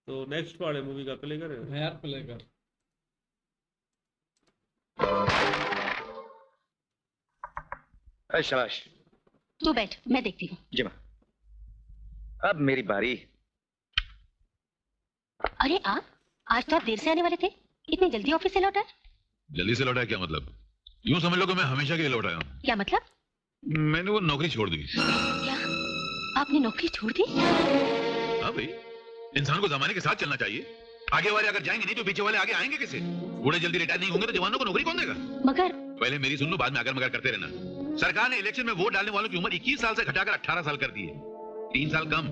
तो next part है movie का, प्ले करें? हाँ यार प्ले कर। शाबाश। तू बैठ, मैं देखती हूँ। जी माँ। अब मेरी बारी। अरे आप आज तो आप देर से आने वाले थे, इतनी जल्दी ऑफिस से लौटा? जल्दी से लौटा क्या मतलब? यूं समझ लो कि मैं हमेशा के लिए लौट आया हूँ। क्या मतलब? मैंने वो नौकरी छोड़ दी। क्या आपने नौकरी छोड़ दी? हाँ भाई, इंसान को जमाने के साथ चलना चाहिए। आगे वाले अगर जाएंगे नहीं तो पीछे वाले आगे आएंगे कैसे? बूढ़े जल्दी रिटायर नहीं होंगे तो जवानों को नौकरी कौन देगा? मगर पहले मेरी सुन लो, बाद में अगर मगर करते रहना। सरकार ने इलेक्शन में वोट डालने वालों की उम्र 21 साल से घटाकर 18 साल कर दी है। 3 साल कम।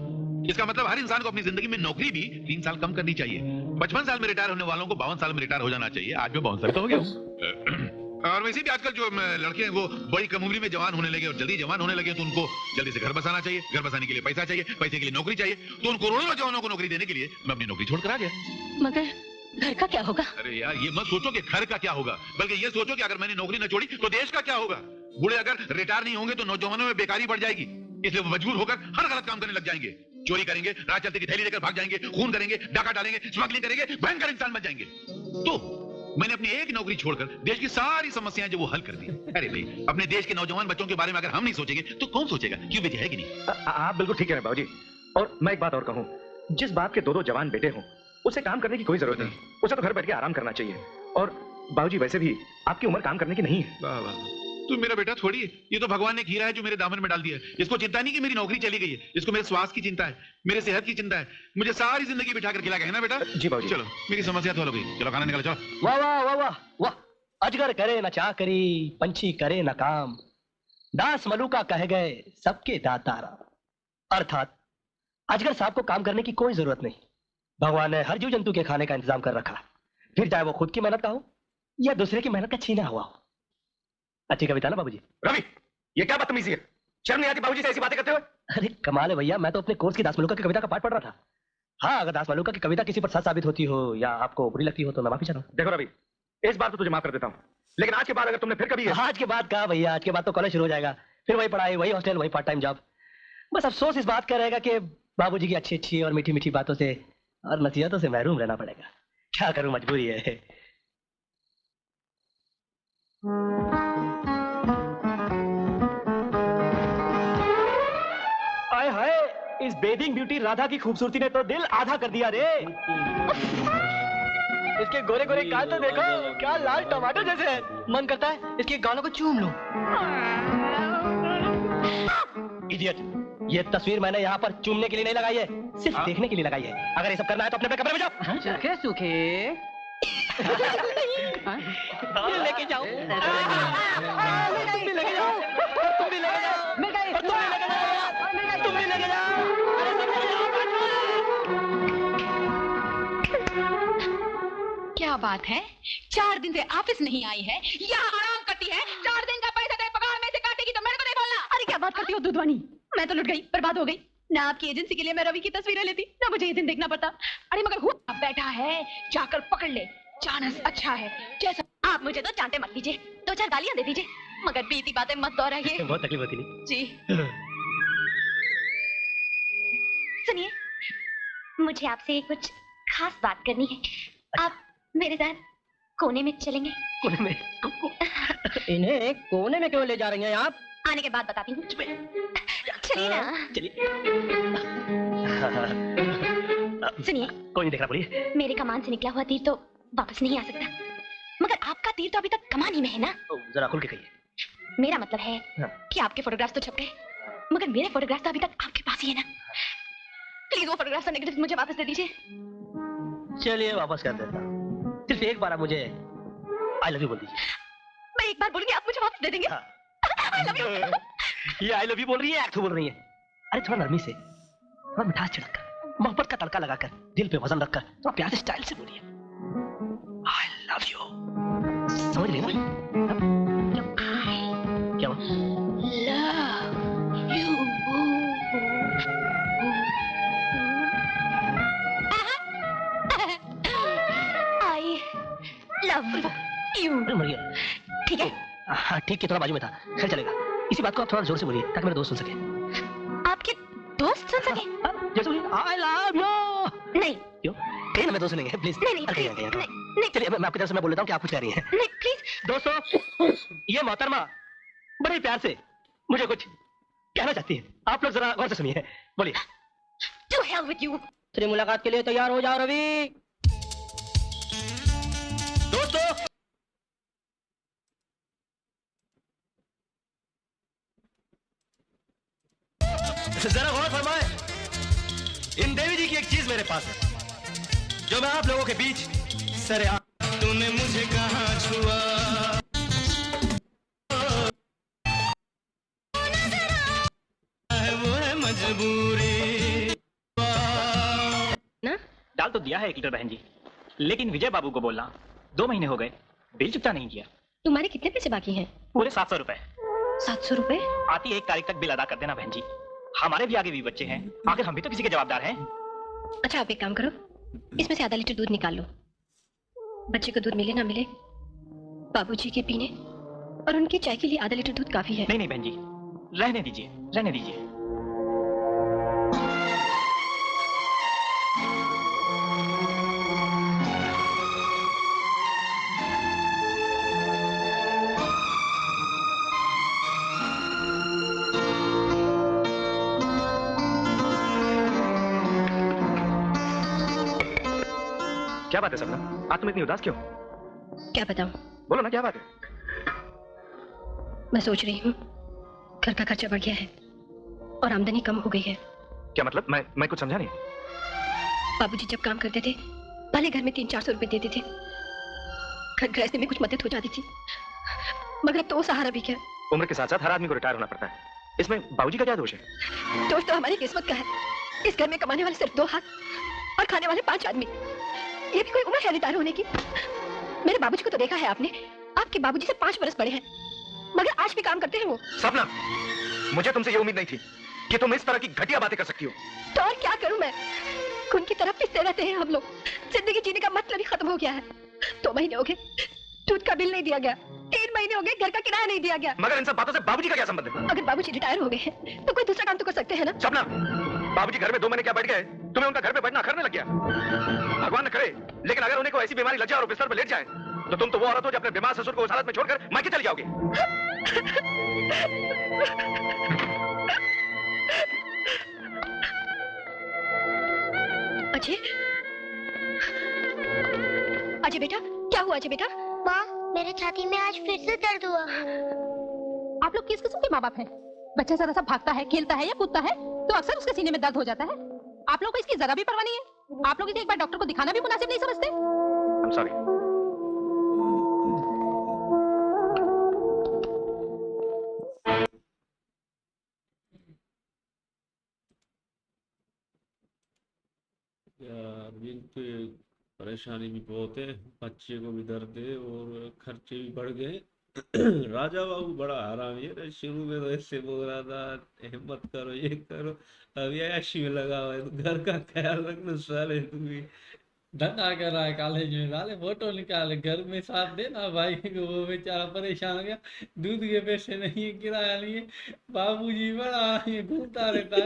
इसका मतलब हर इंसान को अपनी जिंदगी में नौकरी भी 3 साल कम करनी चाहिए। 55 साल में रिटायर होने वालों को 52 साल में रिटायर हो जाना चाहिए। आज मैं 52 साल का हो गया हूँ। और वैसे भी आजकल जो लड़के हैं वो बड़ी कम उम्र में जवान होने लगे और जल्दी जवान होने लगे, तो उनको जल्दी से घर बसाना चाहिए। घर बसाने के लिए पैसा चाहिए, पैसे के लिए नौकरी चाहिए। तो उन करोड़ों नौजवानों को नौकरी देने के लिए मैं अपनी नौकरी छोड़कर आ गया। मगर घर का क्या होगा? अरे यार, ये मत सोचो कि घर का क्या होगा, बल्कि ये सोचो कि अगर मैंने नौकरी न छोड़ी तो देश का क्या होगा। बूढ़े अगर रिटायर नहीं होंगे तो नौजवानों में बेकारी बढ़ जाएगी, इसलिए वो मजबूर होकर हर गलत काम करने लग जाएंगे। चोरी करेंगे, राह चलते की थैली लेकर भाग जाएंगे, खून करेंगे, डाका डालेंगे, स्मगलिंग करेंगे, भयंकर इंसान बन जाएंगे। तो मैंने अपनी एक नौकरी छोड़कर देश की सारी समस्याएं जो वो हल कर दी। अरे भाई, अपने देश के नौजवान बच्चों के बारे में अगर हम नहीं सोचेंगे तो कौन सोचेगा? क्यों बेटे, है कि नहीं? आप बिल्कुल ठीक है बाबूजी। और मैं एक बात और कहूँ, जिस बाप के 2-2 जवान बेटे हों उसे काम करने की कोई जरूरत नहीं। उसे तो घर बैठ के आराम करना चाहिए। और बाबूजी वैसे भी आपकी उम्र काम करने की नहीं है। वाह वाह, तू मेरा बेटा थोड़ी है, ये तो भगवान ने खीरा है जो मेरे दामन में डाल दिया है। इसको चिंता नहीं कि मेरी नौकरी चली गई है, इसको मेरे स्वास्थ्य की चिंता है, मेरे सेहत की चिंता है। मुझे सारी जिंदगी बिठा कर खिला गया है ना बेटा? जी बाबूजी। चलो मेरी समस्या तो हल हो गई, चलो खाना निकालो, चलो। वाह वाह वाह वाह वाह। अजगर करे न चाकरी, पंछी करे न काम, दास मलूका कह गए सबके दातारा। अर्थात अजगर साहब को काम करने की कोई जरूरत नहीं। भगवान ने हर जीव जंतु के खाने का इंतजाम कर रखा, फिर चाहे वो खुद की मेहनत का हो या दूसरे की मेहनत का छीना हुआ हो। अच्छी कविता ना बाबूजी? रवि, ये क्या बदतमीजी है? शर्म नहीं आती बाबूजी से ऐसी बातें करते हुए? अरे कमाल है भैया, मैं तो अपने कोर्स की दास मलूका की कविता का पाठ पढ़ रहा था। हाँ, अगर दास मलूका की कविता किसी पर सच साबित होती हो या आपको बुरी लगती हो तो मैं माफी चाहता हूँ। देखो रवि, इस बार तो तुझे माफ कर देता हूँ, लेकिन आज के बाद अगर तुमने फिर कभी आज के बाद कहा भैया, आज के बाद तो कॉलेज शुरू हो जाएगा, फिर वही पढ़ाई, वही हॉस्टल, वही पार्ट टाइम जॉब। बस अफसोस इस बात का रहेगा कि बाबूजी की अच्छी अच्छी और मीठी मीठी बातों से और नसीहतों से महरूम रहना पड़ेगा। क्या करूं, मजबूरी है। आए हाय, इस बेदिंग ब्यूटी राधा की खूबसूरती ने तो दिल आधा कर दिया रे। इसके गोरे गोरे गाल तो देखो, क्या लाल टमाटर जैसे है। मन करता है इसके गालों को चूम लूं। इडियट, ये तस्वीर मैंने यहाँ पर चूमने के लिए नहीं लगाई है, सिर्फ देखने के लिए लगाई है। अगर ये सब करना है तो अपने कमरे में जाओ। सूखे सूखे लेके जाओ, तुम भी लेके जाओ, तुम भी लेके जाओ, तुम भी लेके जाओ, तुम भी लेके जाओ। क्या बात है, 4 दिन से ऑफिस नहीं आई है, यहाँ आराम करती है। 4 दिन का पैसा तेरे पगार में से काटेगी तो मेरे को नहीं बोलना। अरे क्या बात करती हो दूधवानी, मैं तो लुट गई, बर्बाद हो गई। ना आपकी एजेंसी के लिए मैं रवि की तस्वीरें लेती, ना मुझे ये दिन देखना पड़ता। अरे मगर हुआ बैठा है, जाकर पकड़ ले, चानस अच्छा है जैसा। आप मुझे तो चांटे मत लीजिए, 2-4 गालियां दे दीजिए, मगर बीती बातें मत दोहराइए। बहुत तकलीफ होती नहीं जी। सुनिए, मुझे आपसे कुछ खास बात करनी है। आप मेरे साथ कोने में चलेंगे? कोने में? इन्हें कोने में क्यों ले जा रही हैं आप? आने के बाद बताती हूँ। चलिए ना। चलिए। सुनिए, कोई नहीं देख रहा, बोलिए। मेरे कमान से निकला हुआ तीर तो वापस नहीं आ सकता, मगर आपका तीर तो अभी तक कमान ही में है ना। जरा खुल के कहिए। मेरा मतलब है कि आपके फोटोग्राफ्स तो छप गए, मगर मेरे फोटोग्राफ्स तो अभी तक आपके पास ही है ना। प्लीज वो फोटोग्राफ्स और नेगेटिव्स मुझे वापस दे दीजिए। चलिए वापस कर देता हूँ, सिर्फ एक बार आप मुझे आई लव यू बोल दीजिए। मैं एक बार बोलूंगी, आप मुझे वापस दे देंगे? I love you। ये आई लव यू बोल रही है, एक्ट बोल रही है? अरे थोड़ा नरमी से, थोड़ा मिठास छिड़ककर, मोहब्बत का तड़का लगाकर, दिल पे वजन रखकर, थोड़ा प्यार से स्टाइल से बोलिए आई लव यू। समझ रही ना? क्या हुआ? Love you. मर गया। ठीक है। हाँ ठीक है, थोड़ा बाजू में था, खैर चलेगा। इसी बात को आप थोड़ा जोर से बोलिए ताकि मेरे दोस्त सुन सके। आपके दोस्त सुन सके? जैसे बोलिए आई लव यू। नहीं क्यों? कहीं ना मैं दोस्त नहीं है प्लीज। नहीं नहीं अरे, please, कहीं ना, कहीं ना। नहीं नहीं चलिए मैं आपकी तरफ से मैं बोल देता हूँ कि आप कुछ कह रही हैं। नहीं प्लीज दोस्तों, ये मोहतरमा बड़े प्यार से मुझे कुछ कहना चाहती है। आप लोग जरा गौर से सुनिए, बोलिए। To hell with you. तेरी मुलाकात के लिए तैयार हो जाओ रवि। दोस्तों, जरा गौर फरमाए, इन देवी जी की एक चीज मेरे पास है जो मैं आप लोगों के बीच सरेआम। तूने मुझे कहाँ छुआ, वो है मजबूरी ना डाल तो दिया है 1 लीटर बहन जी, लेकिन विजय बाबू को बोलना 2 महीने हो गए, बिल चुकता नहीं किया। तुम्हारे कितने पैसे बाकी हैं? पूरे 700 रुपए। 700 रुपए? आती 1 तारीख तक बिल अदा कर देना बहन जी। हमारे भी आगे भी बच्चे हैं, आखिर हम भी तो किसी के जवाबदार हैं। अच्छा आप एक काम करो, इसमें से आधा लीटर दूध निकाल लो। बच्चे को दूध मिले ना मिले, बाबूजी के पीने और उनकी चाय के लिए आधा लीटर दूध काफी है। नहीं नहीं बहन जी, रहने दीजिए, रहने दीजिए। क्या बात है सपना, आज तुम इतनी उदास क्यों? क्या बताऊं, बोलो ना, क्या बात है? मैं सोच रही हूँ घर का खर्चा बढ़ गया है और आमदनी कम हो गई है। क्या मतलब? मैं कुछ समझा नहीं। बाबूजी जब काम करते थे भले घर में 300-400 रुपए देते थे, घर गृहस्थी में कुछ मदद हो जाती थी, मगर अब तो वो सहारा भी क्या। उम्र के साथ साथ हर आदमी को रिटायर होना पड़ता है, इसमें बाबूजी का क्या दोष है? दोस्त तो हमारी किस्मत का है। इस घर में कमाने वाले सिर्फ 2 हाथ और खाने वाले 5 आदमी। ये भी कोई उम्र है रिटायर होने की? मेरे बाबूजी को तो देखा है आपने, आपके बाबूजी से 5 बरस बड़े हैं, मगर आज भी काम करते हैं वो। सपना, मुझे तुमसे ये उम्मीद नहीं थी कि तुम इस तरह की घटिया बातें कर सकती हो। तो और क्या करूं मैं? उनकी तरफ पिसते रहते हैं हम लोग। जिंदगी जीने का मतलब ही खत्म हो गया है। 2 महीने हो गए दूध का बिल नहीं दिया गया, 3 महीने हो गए घर का किराया नहीं दिया गया। मगर इन सब बातों से बाबूजी का क्या संबंध है? अगर बाबूजी रिटायर हो गए हैं तो कोई दूसरा काम तो कर सकते हैं ना। सपना, बाबूजी घर में 2 महीने क्या बैठ गए, तुम्हें उनका घर में बैठना अखरने लग गया। भगवान न करे, लेकिन अगर उन्हें कोई ऐसी बीमारी लग जाए और बिस्तर पर लेट जाए तो तुम तो वो औरत हो जो अपने बीमार ससुर को उस हालत में छोड़कर मायके चली जाओगे। अजय, अजय बेटा, क्या हुआ अजय बेटा? माँ, मेरे छाती में आज फिर से दर्द हुआ। आप लोग किस किस्म के माँ बाप हैं? बच्चा जरा सा भागता है, खेलता है या कूदता है तो अक्सर उसके सीने में दर्द हो जाता है। आप लोग को इसकी जरा भी परवाह नहीं है। आप लोग इसे एक बार डॉक्टर को दिखाना भी मुनासिब नहीं समझते। I'm sorry. यार ये तो परेशानी भी बहुत है, बच्चे को भी दर्द है और खर्चे भी बढ़ गए। राजा बाबू बड़ा हरामी है, शुरू में तो ऐसे बोल रहा था हिम्मत करो ये करो, अभी ऐसी में लगा हुआ है। तो घर का ख्याल रखना साले, तू भी धंधा कर रहा है कॉलेज में, साले फोटो निकाले, घर में साथ देना भाई को। वो बेचारा परेशान हो गया, दूध के पैसे नहीं है, किराया नहीं है, बाबूजी बड़ा ये घूमता रहता है।